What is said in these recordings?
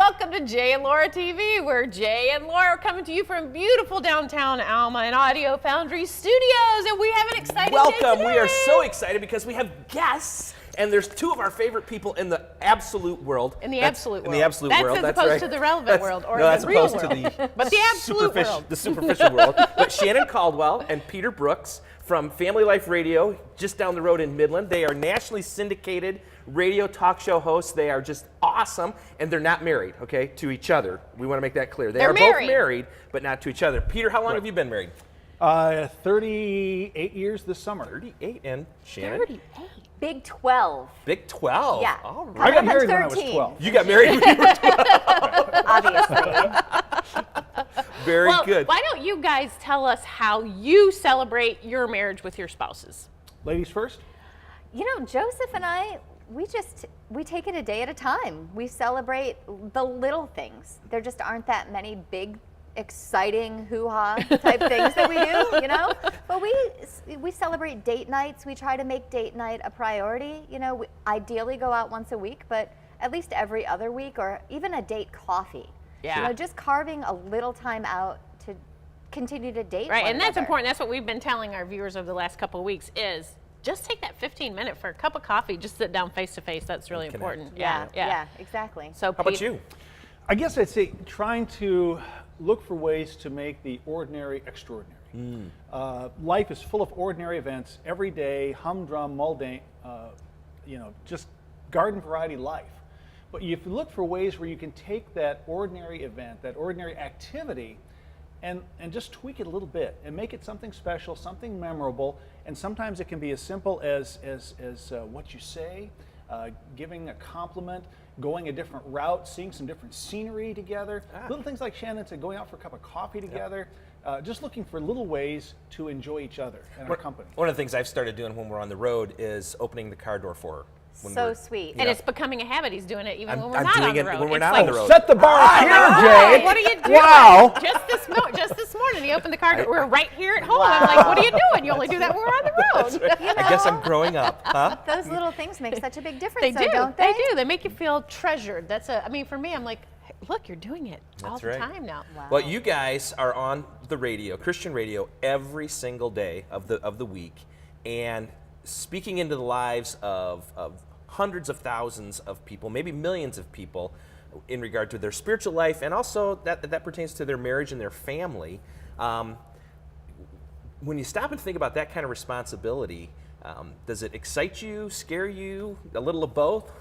welcome to Jay and Laura TV, where Jay and Laura are coming to you from beautiful downtown Alma and Audio Foundry Studios, and we have an exciting day Welcome. today. We are so excited because we have guests, and there's two of our favorite people in the absolute world. In the absolute world. In the absolute world. That's as opposed to the relevant world, or that's the real opposed world. to the But the absolute world. The superficial world. But Shannyn Caldwell and Peter Brooks from Family Life Radio, just down the road in Midland. They are nationally syndicated radio talk show hosts. They are just awesome, and they're not married, okay, to each other. We want to make that clear. They are both married, but not to each other. Peter, how long have you been married? 38 years this summer. 38, and Shannyn? 38. Big 12. Big 12. Yeah. All right. I got married 13. when I was 12. You got married when you were 12. Obviously. Very good. Why don't you guys tell us how you celebrate your marriage with your spouses? Ladies first? You know, Joseph and I, we take it a day at a time. We celebrate the little things. There just aren't that many big, exciting hoo-ha type things that we do, you know? But we celebrate date nights. We try to make date night a priority. You know, we ideally go out once a week, but at least every other week, or even a date coffee. Yeah. You know, just carving a little time out to continue to date Right, one and that's another. important. That's what we've been telling our viewers over the last couple of weeks is just take that 15-minute for a cup of coffee, just sit down face-to-face. That's really important. Yeah, exactly. So How about you? I guess I'd say trying to look for ways to make the ordinary extraordinary. Life is full of ordinary events every day, humdrum, mundane, just garden variety life. But if you look for ways where you can take that ordinary event, that ordinary activity, and just tweak it a little bit and make it something special, something memorable. And sometimes it can be as simple as what you say, giving a compliment, going a different route, seeing some different scenery together. Little things like Shannyn said, going out for a cup of coffee together. Just looking for little ways to enjoy each other and our company. One of the things I've started doing when we're on the road is opening the car door for her. So sweet. And it's becoming a habit. He's doing it even when we're I'm not doing on the it road. when we're It's not like, on the road. Set the bar here, Jay. What are you doing? Wow. Just this morning, he opened the car door. We're right here at home. I'm like, what are you doing? You only do that when we're on the road. You know, I guess I'm growing up, huh? those little things make such a big difference, They though, do. don't they? They do. They make you feel treasured. I mean, for me, I'm like, hey, look, you're doing it all That's the right. time now. Wow. Well, you guys are on the radio, Christian radio, every single day of the week, and speaking into the lives of hundreds of thousands of people, maybe millions of people, in regard to their spiritual life, and also that pertains to their marriage and their family. When you stop and think about that kind of responsibility, does it excite you, scare you, a little of both?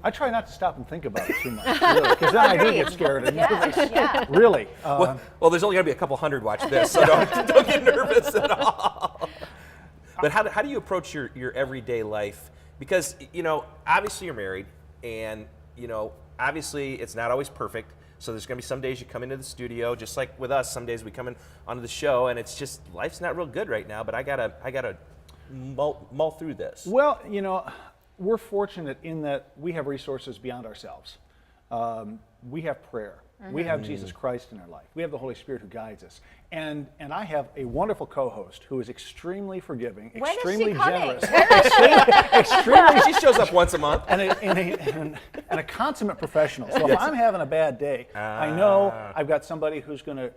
I try not to stop and think about it too much, really, because then I do get scared and nervous. Yeah. Really. Well, there's only going to be a couple hundred watch this, so don't get nervous at all. But how do you approach your everyday life? Because, obviously you're married, and, obviously it's not always perfect. So there's going to be some days you come into the studio, just like with us. Some days we come in onto the show, and it's just, life's not real good right now, but I gotta mull through this. Well, we're fortunate in that we have resources beyond ourselves. We have prayer. We have Jesus Christ in our life. We have the Holy Spirit who guides us. And I have a wonderful co-host who is extremely forgiving, When is extremely she coming? generous, extremely, She shows up once a month. and a consummate professional. So if I'm having a bad day, I know I've got somebody who's going to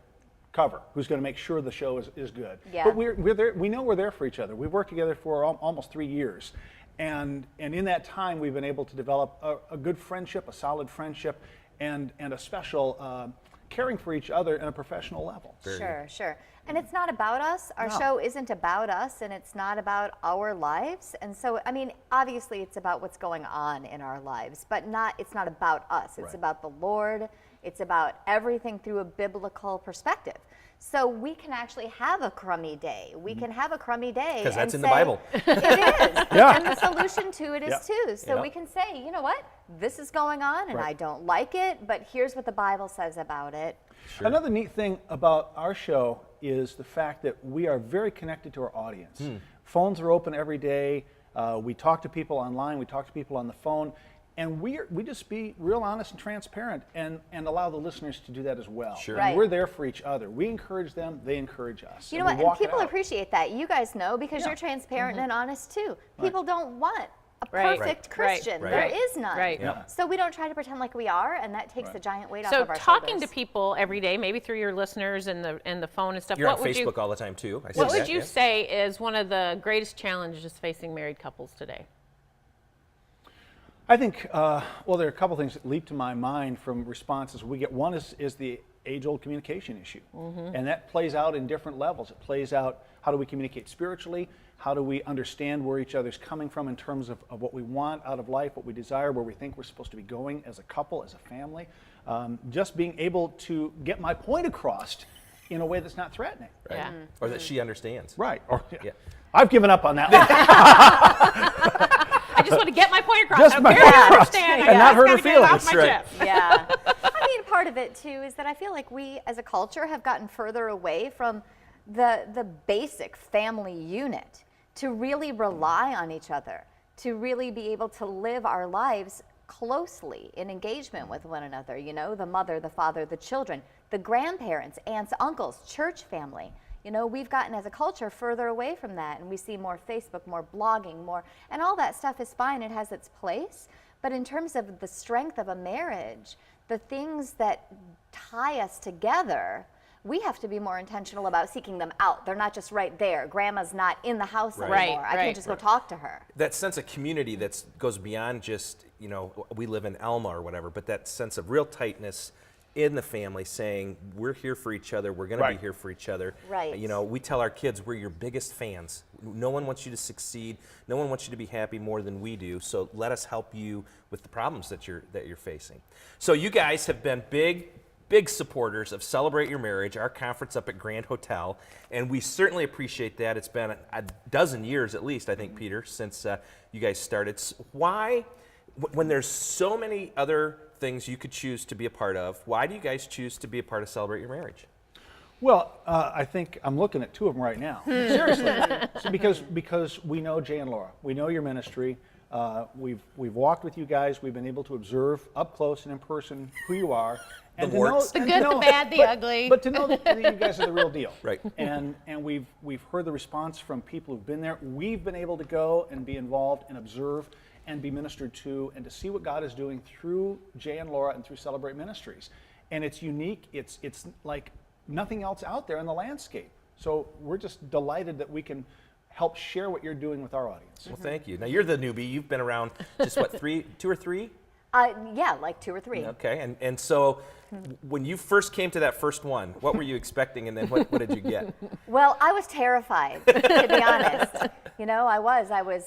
cover, who's going to make sure the show is good. Yeah. But we're there. We know we're there for each other. We've worked together for almost 3 years, and in that time we've been able to develop a good friendship, a solid friendship, and a special caring for each other at a professional level. Sure. And it's not about us. Our show isn't about us, and it's not about our lives. And so, I mean, obviously it's about what's going on in our lives, but it's not about us. It's about the Lord. It's about everything through a biblical perspective. So we can actually have a crummy day. We can have a crummy day. Because that's and in the say, Bible. It is. Yeah. And the solution to it is too. So Yeah. we can say, you know what? This is going on, and I don't like it, but here's what the Bible says about it. Another neat thing about our show is the fact that we are very connected to our audience. Phones are open every day. We talk to people online. We talk to people on the phone. And we just be real honest and transparent and allow the listeners to do that as well. Sure. Right. And we're there for each other. We encourage them, they encourage us. You know we what? And walk it people out. appreciate that. You guys know because you're transparent and honest too. People don't want a Right. perfect Right. Christian. Right. There Right. is none. Right. Yeah. So we don't try to pretend like we are, and that takes Right. the giant weight off So of our talking to shoulders. people every day, maybe through your listeners and the phone and stuff. You're what on would Facebook you all the time too. I see What that, would you yeah. say is one of the greatest challenges facing married couples today? I think, well, there are a couple things that leap to my mind from responses we get. One is the age-old communication issue. And that plays out in different levels. It plays out, how do we communicate spiritually? How do we understand where each other's coming from in terms of what we want out of life, what we desire, where we think we're supposed to be going as a couple, as a family? Just being able to get my point across in a way that's not threatening. Right. Yeah. Or that she understands. Right. Or, Yeah. I've given up on that one. I just want to get my point across. Just I don't my care point if you across understand. and I not just hurt her gotta get it off feelings. my Right. chest. Yeah. I mean, part of it too is that I feel like we as a culture have gotten further away from the basic family unit to really rely on each other, to really be able to live our lives closely in engagement with one another. You know, the mother, the father, the children, the grandparents, aunts, uncles, church family. You know, we've gotten as a culture further away from that, and we see more Facebook, more blogging, more, and all that stuff is fine. It has its place. But in terms of the strength of a marriage, the things that tie us together, we have to be more intentional about seeking them out. They're not just right there. Grandma's not in the house Right. anymore. Right, I right. can't just go talk to her. That sense of community that goes beyond just, you know, we live in Alma or whatever, but that sense of real tightness in the family, saying we're here for each other, we're going to be Right. here for each other. Right. You know, we tell our kids we're your biggest fans. No one wants you to succeed. No one wants you to be happy more than we do. So let us help you with the problems that you're facing. So you guys have been big supporters of Celebrate Your Marriage, our conference up at Grand Hotel, and we certainly appreciate that. It's been a dozen years at least, I think, Peter, since you guys started. Why, when there's so many other things you could choose to be a part of, why do you guys choose to be a part of Celebrate Your Marriage? Well, I think I'm looking at two of them right now. Seriously, so because we know Jay and Laura, we know your ministry. We've walked with you guys. We've been able to observe up close and in person who you are, and to know, warts. The and good, to know- the bad, the but- ugly. But to know that you guys are the real deal, Right. And we've heard the response from people who've been there. We've been able to go and be involved and observe and be ministered to, and to see what God is doing through Jay and Laura and through Celebrate Ministries. And it's unique. It's like nothing else out there in the landscape. So we're just delighted that we can help share what you're doing with our audience. Well, thank you. Now, you're the newbie. You've been around just, what, 2 or 3? Yeah, like 2 or 3. Okay, and so when you first came to that first one, what were you expecting, and then what did you get? Well, I was terrified, to be honest. You know, I was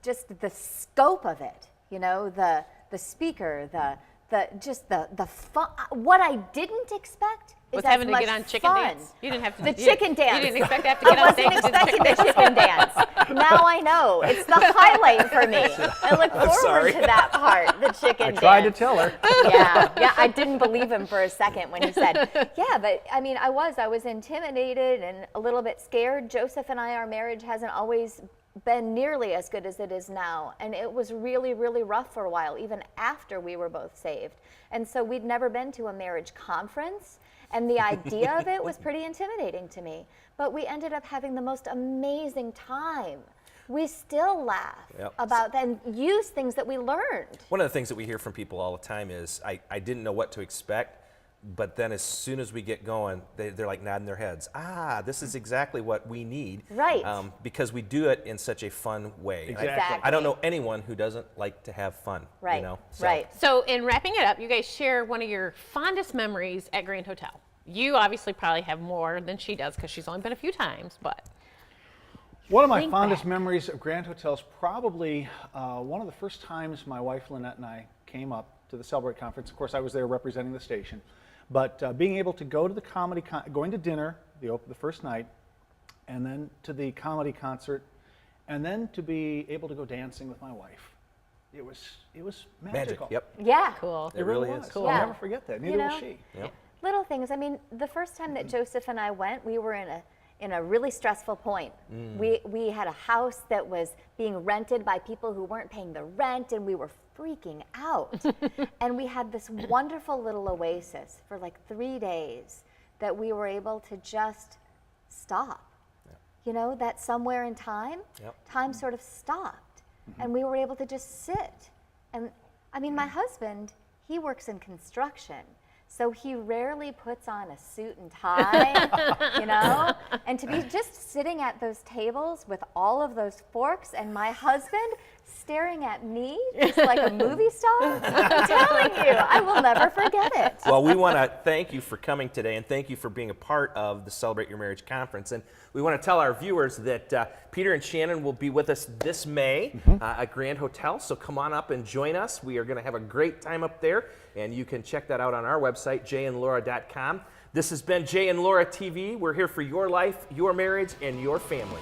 just the scope of it, you know, the speaker, the fun. What I didn't expect is Was as having to much get on chicken fun. dance. You didn't have to. The you- chicken dance. You didn't expect to have to get I on wasn't stage and do the expecting the chicken chicken dance. Now I know. It's the highlight for me. I look forward sorry. to that part, the chicken I dance. tried to tell her. Yeah, I didn't believe him for a second when he said, yeah, but I mean, I was intimidated and a little bit scared. Joseph and I, our marriage hasn't always been nearly as good as it is now. And it was really, really rough for a while, even after we were both saved. And so we'd never been to a marriage conference. And the idea of it was pretty intimidating to me. But we ended up having the most amazing time. We still laugh Yep. about that and use things that we learned. One of the things that we hear from people all the time is, I didn't know what to expect, but then as soon as we get going, they're like nodding their heads. This is exactly what we need. Right. Because we do it in such a fun way. And Exactly. I don't know anyone who doesn't like to have fun. Right, You know? So, right. So, in wrapping it up, you guys share one of your fondest memories at Grand Hotel. You obviously probably have more than she does because she's only been a few times, but. One of my Think fondest back. memories of Grand Hotel is probably one of the first times my wife Lynette and I came up to the Celebrate Conference. Of course, I was there representing the station. But being able to go to the going to dinner the first night, and then to the comedy concert, and then to be able to go dancing with my wife. It was magical. Yep. Yeah. Cool. It really is. Cool. Yeah. I'll never forget that. Neither You will know? she. Yep. Little things. I mean, the first time that Joseph and I went, we were in a really stressful point. We had a house that was being rented by people who weren't paying the rent, and we were freaking out. And we had this wonderful little oasis for like 3 days that we were able to just stop. You know, that somewhere in time, Yep. time sort of stopped. and we were able to just sit. And I mean, my husband, he works in construction, so he rarely puts on a suit and tie, you know? And to be just sitting at those tables with all of those forks and my husband staring at me just like a movie star, I'm telling you, I will never forget it. Well, we want to thank you for coming today, and thank you for being a part of the Celebrate Your Marriage Conference. And we want to tell our viewers that Peter and Shannyn will be with us this May at Grand Hotel, so come on up and join us. We are going to have a great time up there, and you can check that out on our website, jayandlaura.com. This has been Jay and Laura TV. We're here for your life, your marriage, and your family.